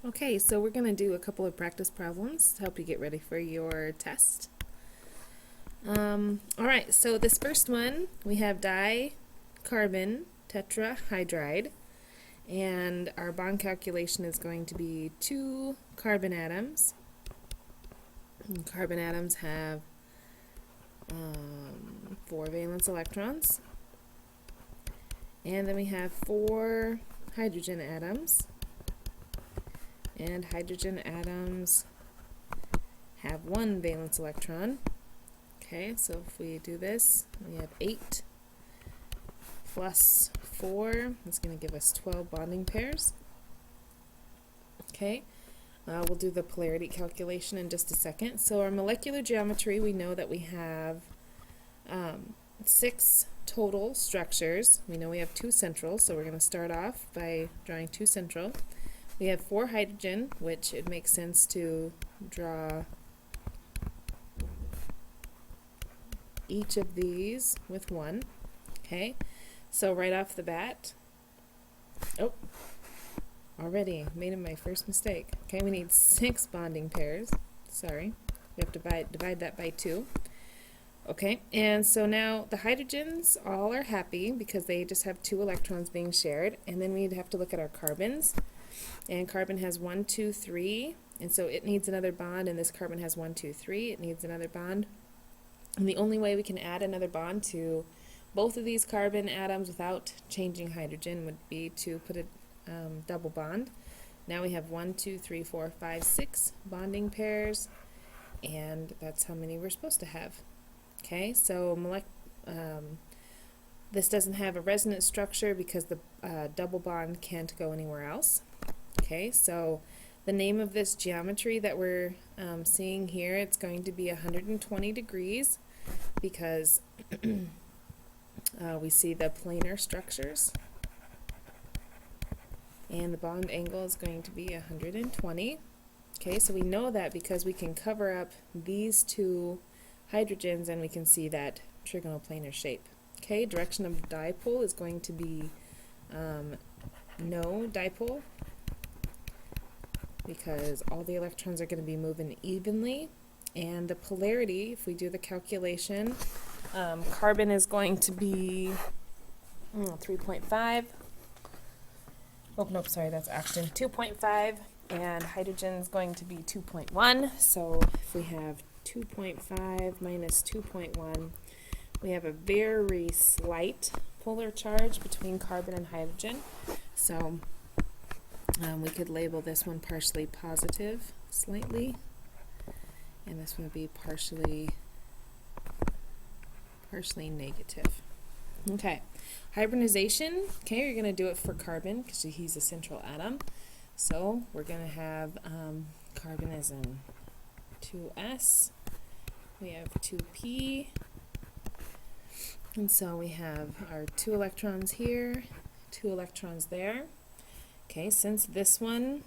Okay, so we're going to do a couple of practice problems to help you get ready for your test. Alright, so this first one, we have dicarbon tetrahydride, and our bond calculation is going to be 2 carbon atoms. And carbon atoms have 4 valence electrons, and then we have 4 hydrogen atoms. And hydrogen atoms have 1 valence electron. Okay, so if we do this, we have 8 plus 4. That's going to give us 12 bonding pairs. Okay, we'll do the polarity calculation in just a second. So our molecular geometry, we know that we have 6 total structures. We know we have 2 central, so we're going to start off by drawing 2 central. We have 4 hydrogen, which it makes sense to draw each of these with 1. Okay, so right off the bat, already made my first mistake. Okay, we need 6 bonding pairs. Sorry, we have to divide that by 2. Okay, and so now the hydrogens all are happy because they just have 2 electrons being shared, and then we'd have to look at our carbons. And carbon has 1, 2, 3, and so it needs another bond, and this carbon has 1, 2, 3, it needs another bond. And the only way we can add another bond to both of these carbon atoms without changing hydrogen would be to put a double bond. Now we have 1, 2, 3, 4, 5, 6 bonding pairs, and that's how many we're supposed to have. Okay, so this doesn't have a resonance structure because the double bond can't go anywhere else. Okay, so the name of this geometry that we're seeing here, it's going to be 120 degrees because we see the planar structures, and the bond angle is going to be 120. Okay, so we know that because we can cover up these 2 hydrogens and we can see that trigonoplanar shape. Okay, direction of dipole is going to be no dipole, because all the electrons are going to be moving evenly. And the polarity, if we do the calculation, carbon is going to be 3.5. Oh, nope, sorry, that's oxygen, 2.5. And hydrogen is going to be 2.1. So if we have 2.5 minus 2.1, we have a very slight polar charge between carbon and hydrogen. So we could label this one partially positive, slightly, and this one would be partially negative. Okay, hybridization. Okay, you're going to do it for carbon because he's a central atom. So we're going to have carbon as in 2s. We have 2p. And so we have our 2 electrons here, 2 electrons there. Okay, since this one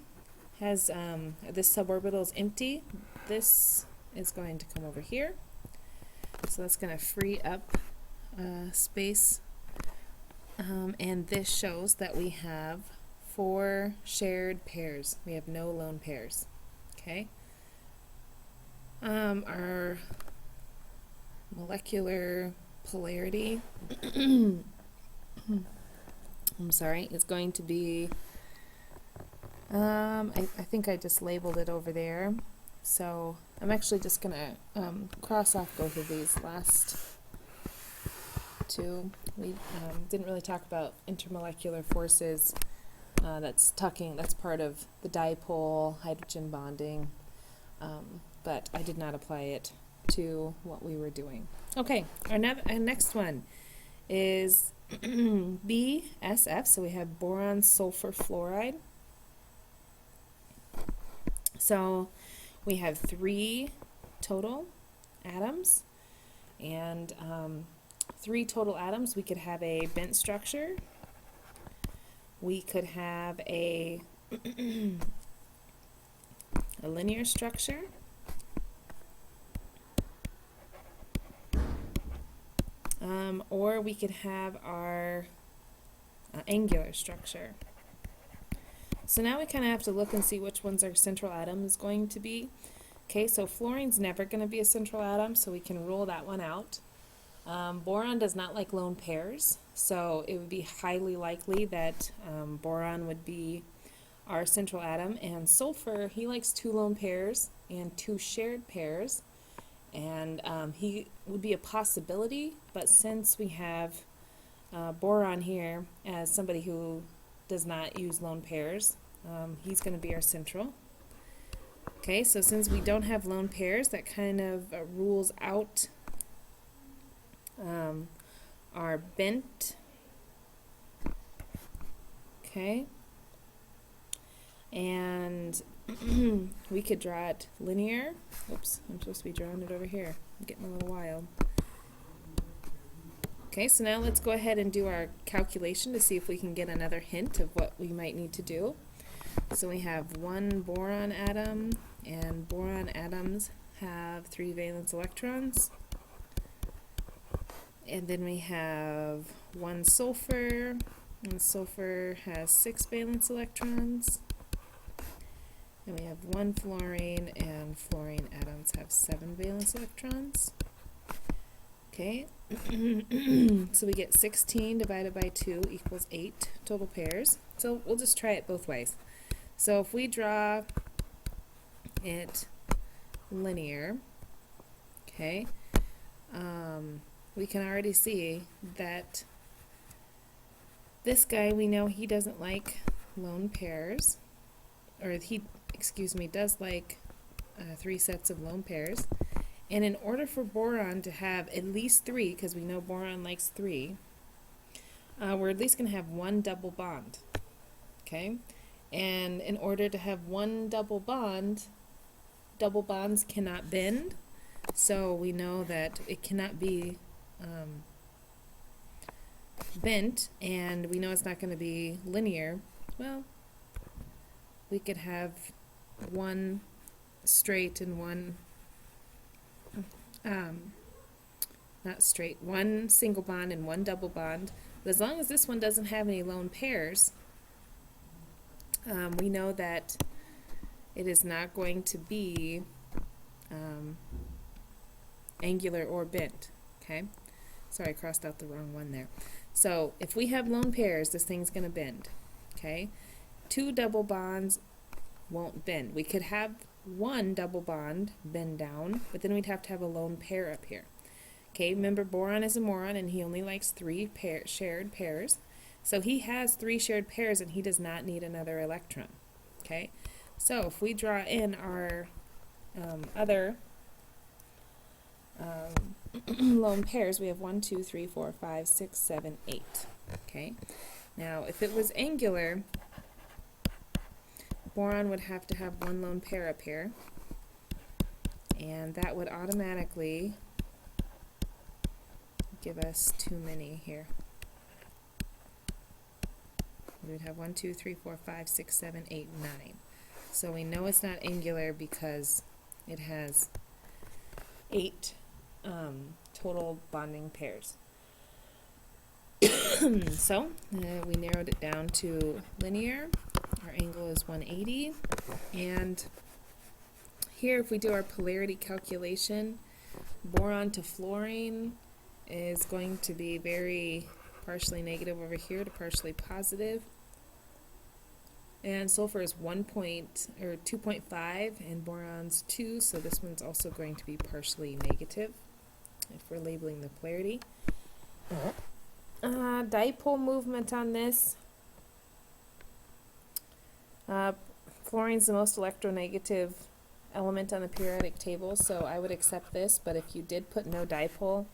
has, this suborbital is empty, this is going to come over here. So that's going to free up space. And this shows that we have 4 shared pairs. We have no lone pairs. Okay. Our molecular polarity, I'm sorry, is going to be, I think I just labeled it over there. So I'm actually just going to cross off both of these last 2. We didn't really talk about intermolecular forces. That's part of the dipole, hydrogen bonding, but I did not apply it to what we were doing. Okay, our next one is BSF, so we have boron sulfur fluoride. So we have 3 total atoms, and 3 total atoms. We could have a bent structure. We could have a linear structure. Or we could have our angular structure. So now we kind of have to look and see which one's our central atom is going to be. Okay, so fluorine's never going to be a central atom, so we can rule that one out. Boron does not like lone pairs, so it would be highly likely that boron would be our central atom. And sulfur, he likes 2 lone pairs and 2 shared pairs, and he would be a possibility, but since we have boron here as somebody who does not use lone pairs, he's going to be our central. Okay, so since we don't have lone pairs, that kind of rules out our bent. Okay, and we could draw it linear. Oops, I'm supposed to be drawing it over here. I'm getting a little wild. Okay, so now let's go ahead and do our calculation to see if we can get another hint of what we might need to do. So we have 1 boron atom, and boron atoms have 3 valence electrons. And then we have 1 sulfur, and sulfur has 6 valence electrons. And we have 1 fluorine, and fluorine atoms have 7 valence electrons. Okay, so we get 16 divided by 2 equals 8 total pairs. So we'll just try it both ways. So if we draw it linear, okay, we can already see that this guy, we know he doesn't like lone pairs, or he, excuse me, does like 3 sets of lone pairs. And in order for boron to have at least 3, because we know boron likes 3, we're at least going to have 1 double bond. Okay? And in order to have 1 double bond, double bonds cannot bend. So we know that it cannot be bent, and we know it's not going to be linear. Well, we could have 1 straight and 1 not straight, 1 single bond and 1 double bond. But as long as this one doesn't have any lone pairs, we know that it is not going to be angular or bent. Okay, sorry, I crossed out the wrong one there. So if we have lone pairs, this thing's going to bend. Okay, 2 double bonds won't bend. We could have 1 double bond bend down, but then we'd have to have a lone pair up here. Okay, remember boron is a moron, and he only likes 3 shared pairs. So he has 3 shared pairs, and he does not need another electron. Okay, so if we draw in our other lone pairs, we have 1, 2, 3, 4, 5, 6, 7, 8. Okay, now if it was angular, boron would have to have 1 lone pair up here, and that would automatically give us too many here. We'd have 1, 2, 3, 4, 5, 6, 7, 8, 9. So we know it's not angular because it has 8 total bonding pairs. So we narrowed it down to linear. Our angle is 180, and here if we do our polarity calculation, boron to fluorine is going to be very partially negative over here to partially positive, and sulfur is 2.5 and boron's 2, so this one's also going to be partially negative if we're labeling the polarity. Dipole movement on this. Fluorine's the most electronegative element on the periodic table, so I would accept this, but if you did put no dipole,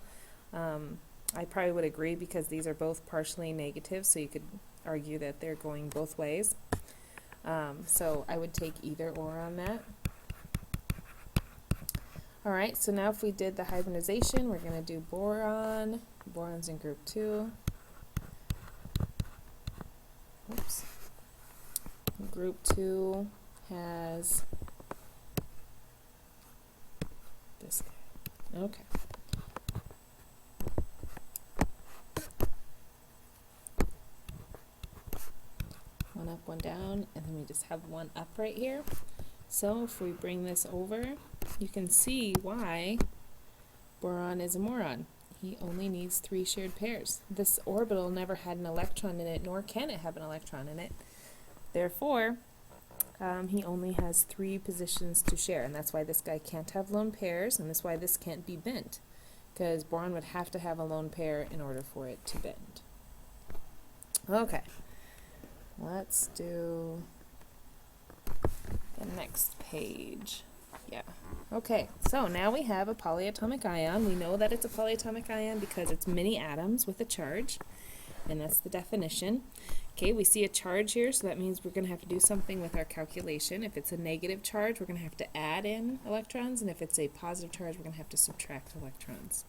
I probably would agree because these are both partially negative, so you could argue that they're going both ways. So I would take either or on that. Alright, so now if we did the hybridization, we're going to do boron. Boron's in group 2. Oops. Group 2 has this guy. Okay. One up up, one down, and then we just have one up right here. So if we bring this over, you can see why boron is a moron. He only needs 3 shared pairs. This orbital never had an electron in it, nor can it have an electron in it. Therefore, he only has 3 positions to share, and that's why this guy can't have lone pairs, and that's why this can't be bent, because boron would have to have a lone pair in order for it to bend. Okay, let's do the next page. Yeah. Okay, so now we have a polyatomic ion. We know that it's a polyatomic ion because it's many atoms with a charge, and that's the definition. Okay, we see a charge here, so that means we're going to have to do something with our calculation. If it's a negative charge, we're going to have to add in electrons, and if it's a positive charge, we're going to have to subtract electrons.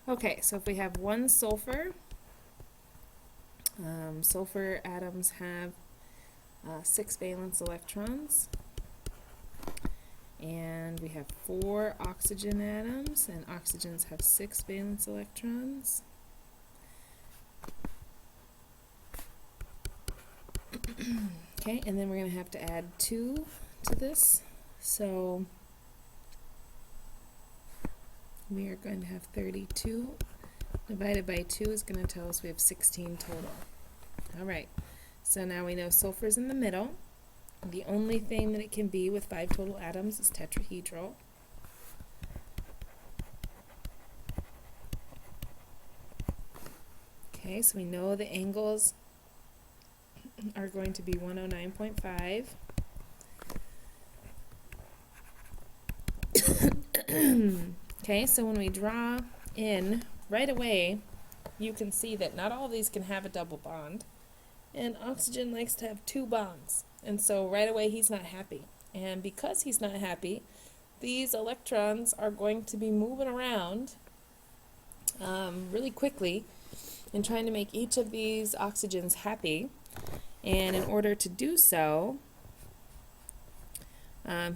Okay, so if we have one sulfur, sulfur atoms have 6 valence electrons. And we have 4 oxygen atoms, and oxygens have 6 valence electrons. Okay, and then we're going to have to add 2 to this. So we are going to have 32 divided by 2 is going to tell us we have 16 total. Alright, so now we know sulfur is in the middle. The only thing that it can be with 5 total atoms is tetrahedral. Okay, so we know the angles are going to be 109.5. Okay, so when we draw in right away, you can see that not all of these can have a double bond, and oxygen likes to have 2 bonds. And so right away he's not happy. And because he's not happy, these electrons are going to be moving around really quickly and trying to make each of these oxygens happy. And in order to do so,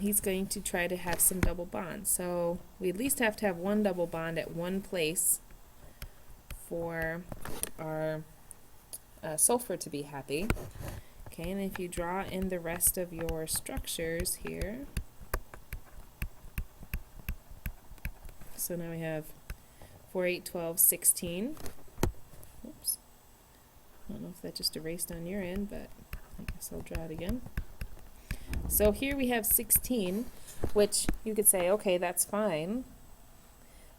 he's going to try to have some double bonds. So we at least have to have one double bond at one place for our sulfur to be happy. Okay, and if you draw in the rest of your structures here, so now we have 4, 8, 12, 16. Oops. I don't know if that just erased on your end, but I guess I'll draw it again. So here we have 16, which you could say, okay, that's fine.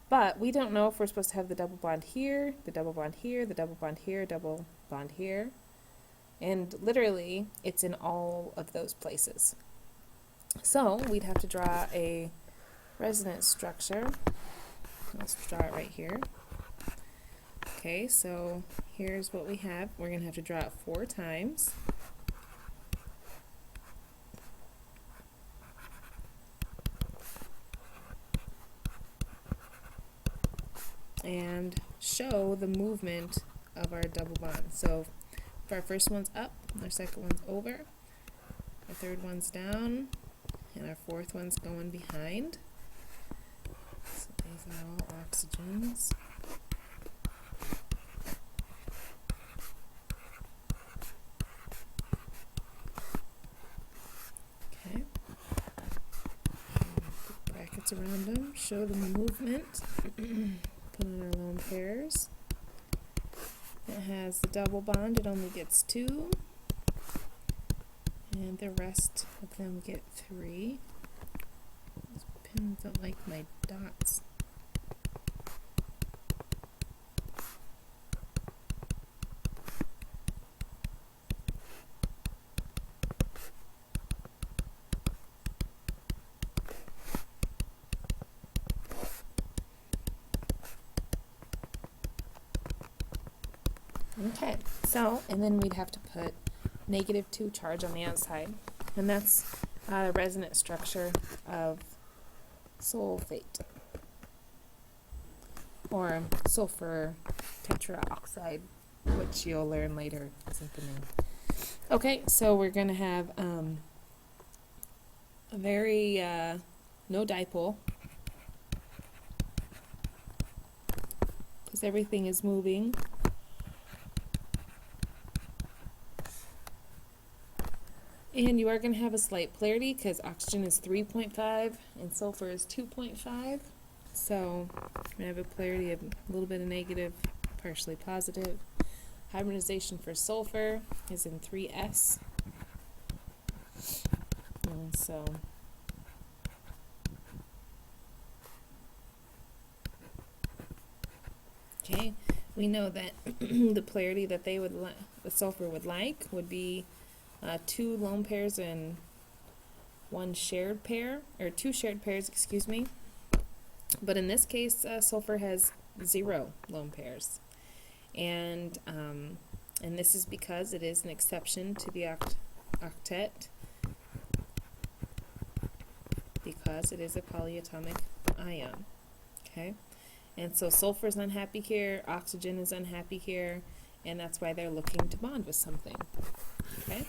But we don't know if we're supposed to have the double bond here, the double bond here, the double bond here, double bond here. And literally, it's in all of those places. So we'd have to draw a resonance structure. Let's draw it right here. Okay, so here's what we have. We're going to have to draw it 4 times. And show the movement of our double bond. So if our first one's up, our second one's over, our third one's down, and our fourth one's going behind. So these are all oxygens. Okay. Put brackets around them, show them the movement. Put on our lone pairs. It has the double bond, it only gets 2, and the rest of them get 3. These pins don't like my dots. Okay, so, and then we'd have to put -2 charge on the outside, and that's the resonance structure of sulfate, or sulfur tetraoxide, which you'll learn later isn't the name. Okay, so we're going to have a very no dipole, because everything is moving. And you are going to have a slight polarity because oxygen is 3.5 and sulfur is 2.5. So we have a polarity of a little bit of negative, partially positive. Hybridization for sulfur is in 3s. And so okay, we know that the polarity that they would the sulfur would like would be 2 lone pairs and 1 shared pair, or 2 shared pairs, excuse me. But in this case, sulfur has 0 lone pairs, and this is because it is an exception to the octet, because it is a polyatomic ion. Okay, and so sulfur is unhappy here, oxygen is unhappy here, and that's why they're looking to bond with something. Okay.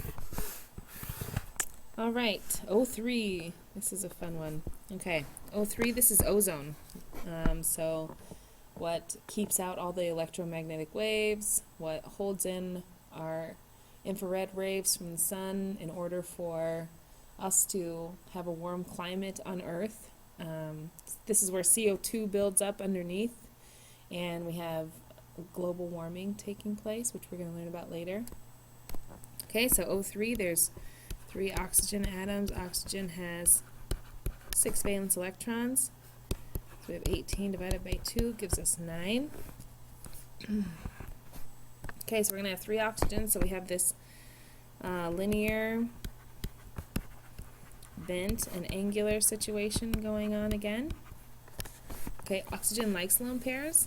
All right, O3. This is a fun one. Okay, O3. This is ozone. So, what keeps out all the electromagnetic waves? What holds in our infrared rays from the sun in order for us to have a warm climate on Earth? This is where CO2 builds up underneath, and we have global warming taking place, which we're going to learn about later. Okay, so O3, there's 3 oxygen atoms. Oxygen has 6 valence electrons. So we have 18 divided by 2 gives us 9. Okay, so we're going to have 3 oxygens, so we have this linear, bent, and angular situation going on again. Okay, oxygen likes lone pairs,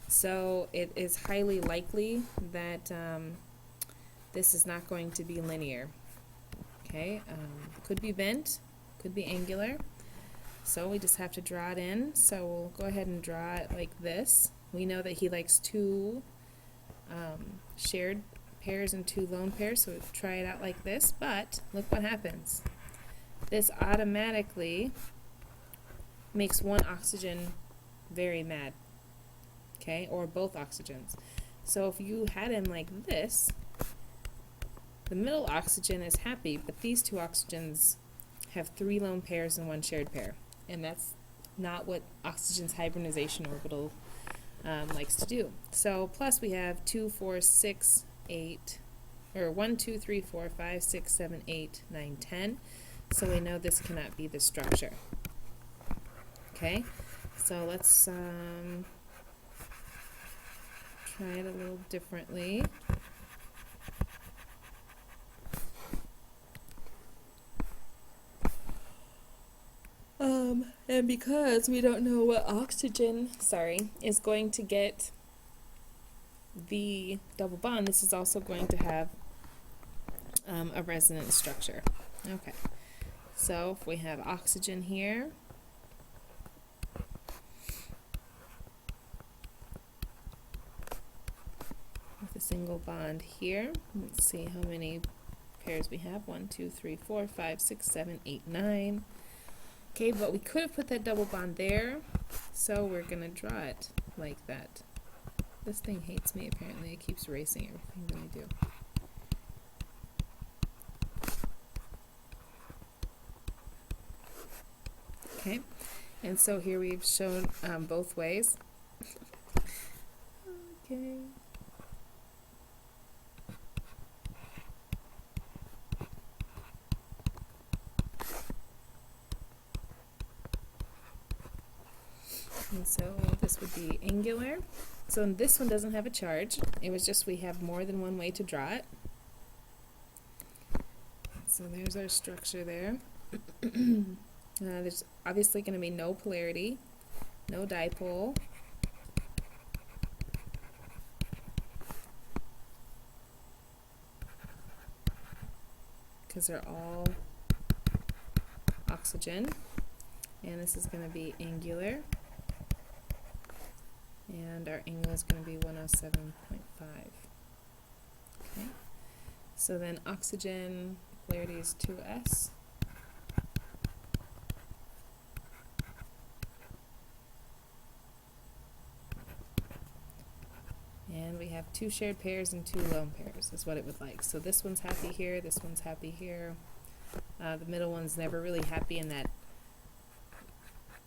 so it is highly likely that this is not going to be linear. Okay, could be bent, could be angular, so we just have to draw it in. So we'll go ahead and draw it like this. We know that he likes 2 shared pairs and 2 lone pairs, so we'll try it out like this, but look what happens. This automatically makes 1 oxygen very mad, okay, or both oxygens. So if you had him like this, the middle oxygen is happy, but these 2 oxygens have 3 lone pairs and 1 shared pair, and that's not what oxygen's hybridization orbital likes to do. So plus we have 2, 4, 6, 8, or 1, 2, 3, 4, 5, 6, 7, 8, 9, 10. So we know this cannot be the structure. Okay, so let's try it a little differently. And because we don't know what oxygen, is going to get the double bond, this is also going to have a resonance structure. Okay, so if we have oxygen here, with a single bond here, let's see how many pairs we have. 1, 2, 3, 4, 5, 6, 7, 8, 9. Okay, but we could have put that double bond there, so we're going to draw it like that. This thing hates me, apparently. It keeps erasing everything that I do. Okay, and so here we've shown both ways. Okay. And so this would be angular. So this one doesn't have a charge. It was just we have more than one way to draw it. So there's our structure there. There's obviously going to be no polarity, no dipole. Because they're all oxygen. And this is going to be angular. And our angle is going to be 107.5. Okay. So then oxygen polarity is 2s. And we have 2 shared pairs and 2 lone pairs is what it would like. So this one's happy here, this one's happy here, The middle one's never really happy, and that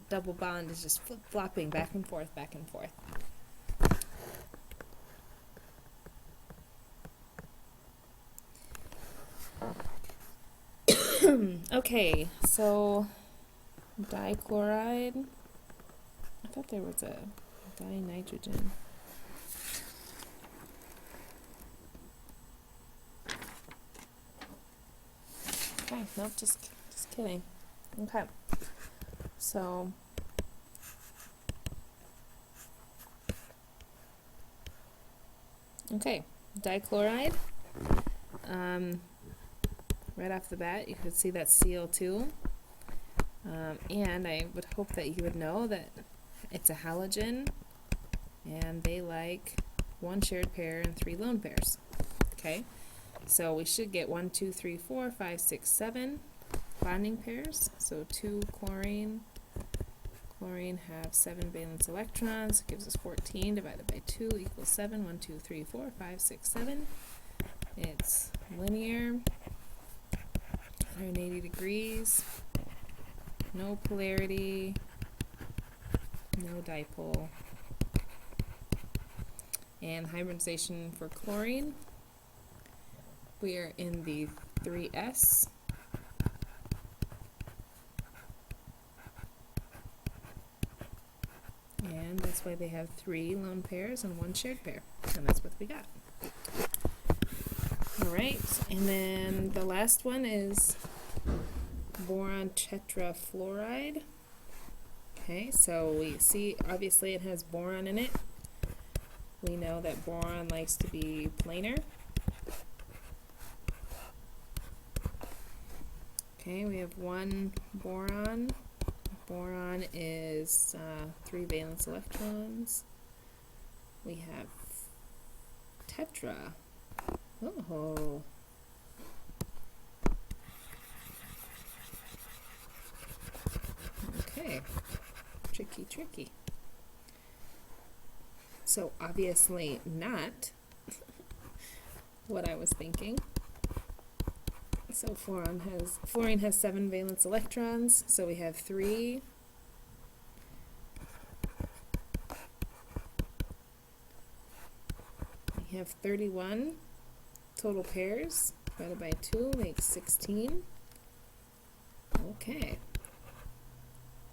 double bond is just flip-flopping back and forth, back and forth. Okay, so dichloride. I thought there was a dinitrogen. Okay, nope, just kidding. Okay, so dichloride. Right off the bat, you could see that CO2, and I would hope that you would know that it's a halogen, and they like 1 shared pair and 3 lone pairs. Okay, so we should get 1, 2, 3, 4, 5, 6, 7 bonding pairs. So 2 chlorine. Chlorine have 7 valence electrons. It gives us 14 divided by 2 equals 7. 1, 2, 3, 4, 5, 6, 7. It's linear. 180 degrees, no polarity, no dipole, and hybridization for chlorine, we are in the 3s, and that's why they have 3 lone pairs and 1 shared pair, and that's what we got. Alright, and then the last one is boron tetrafluoride. Okay, so we see obviously it has boron in it. We know that boron likes to be planar. Okay, we have 1 boron. Boron is 3 valence electrons. We have tetra. Oh. Okay. Tricky. So obviously not what I was thinking. So fluorine has 7 valence electrons, so we have 3. We have 31 total pairs, divided by 2 makes 16. Okay.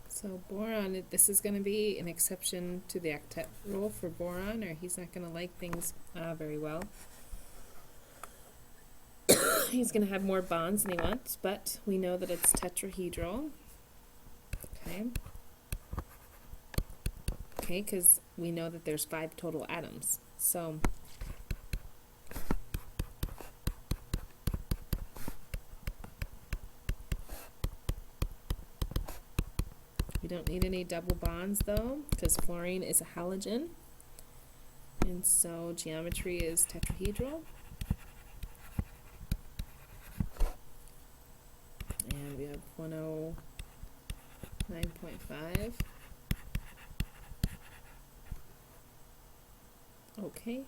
So boron, this is going to be an exception to the octet rule for boron, or he's not going to like things very well. He's going to have more bonds than he wants, but we know that it's tetrahedral. Okay. Okay, because we know that there's 5 total atoms. So we don't need any double bonds though, because fluorine is a halogen, and so geometry is tetrahedral. And we have 109.5. Okay.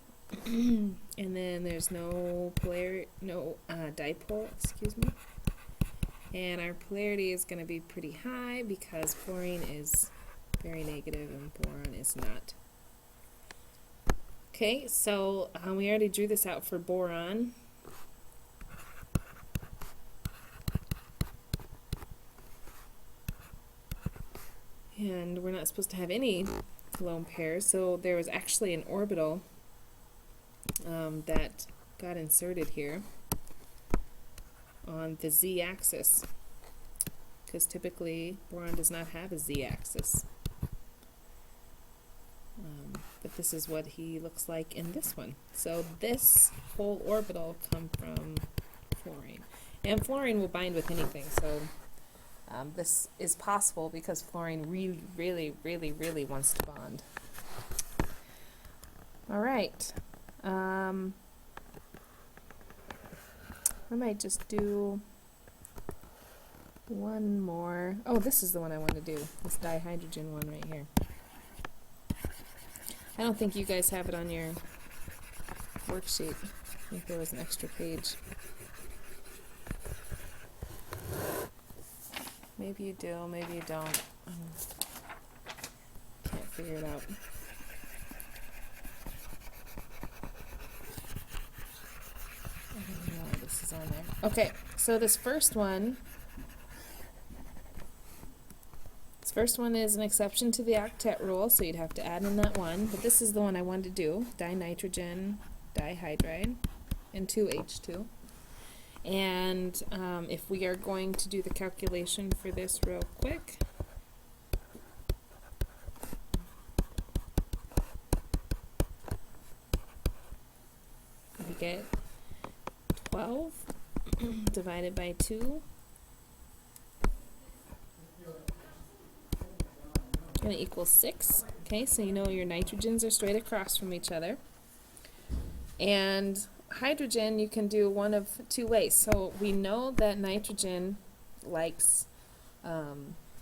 And then there's no dipole, excuse me. And our polarity is going to be pretty high because fluorine is very negative and boron is not. Okay, so we already drew this out for boron. And we're not supposed to have any lone pairs, so there was actually an orbital that got inserted here on the z-axis, because typically boron does not have a z-axis. But this is what he looks like in this one. So this whole orbital comes from fluorine. And fluorine will bind with anything, so this is possible because fluorine really wants to bond. Alright. I might just do one more. Oh, this is the one I want to do. This dihydrogen one right here. I don't think you guys have it on your worksheet. I think there was an extra page. Maybe you do, maybe you don't. Can't figure it out. I don't know why this is on there. Okay, so this first one is an exception to the octet rule, so you'd have to add in that one, but this is the one I wanted to do, dinitrogen dihydride, and 2H2. And if we are going to do the calculation for this real quick, we get 12 divided by 2 going to equal 6. Okay, so you know your nitrogens are straight across from each other. And hydrogen you can do one of two ways. So we know that nitrogen likes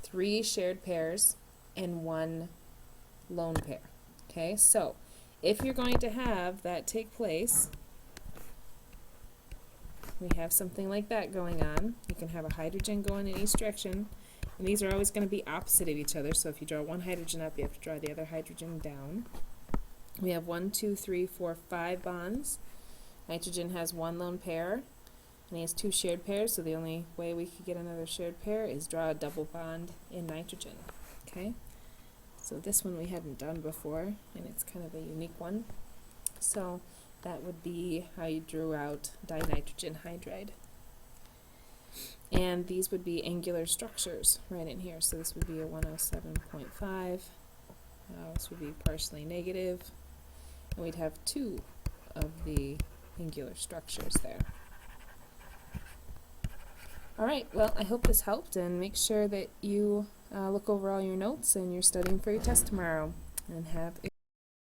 3 shared pairs and 1 lone pair. Okay, so if you're going to have that take place, we have something like that going on. You can have a hydrogen going in each direction, and these are always going to be opposite of each other. So if you draw one hydrogen up, you have to draw the other hydrogen down. We have 1, 2, 3, 4, 5 bonds. Nitrogen has 1 lone pair, and he has 2 shared pairs, so the only way we could get another shared pair is draw a double bond in nitrogen. Okay, so this one we hadn't done before, and it's kind of a unique one. So that would be how you drew out dinitrogen hydride. And these would be angular structures right in here. So this would be a 107.5. This would be partially negative. And we'd have 2 of the angular structures there. Alright, well, I hope this helped, and make sure that you look over all your notes and you're studying for your test tomorrow. And have a